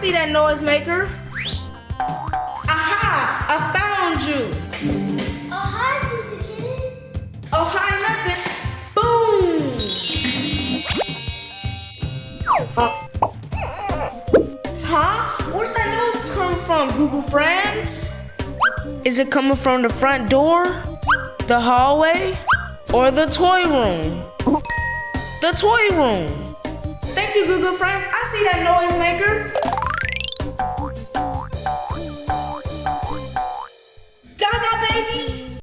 see that noisemaker. Aha! I found you. Oh, hi, Susie Kitty. Oh, hi, nothing. Boom! Huh? Where's that noise coming from, Google friends? Is it coming from the front door, the hallway, or the toy room? The toy room. Thank you, Google friends. I see that noisemaker.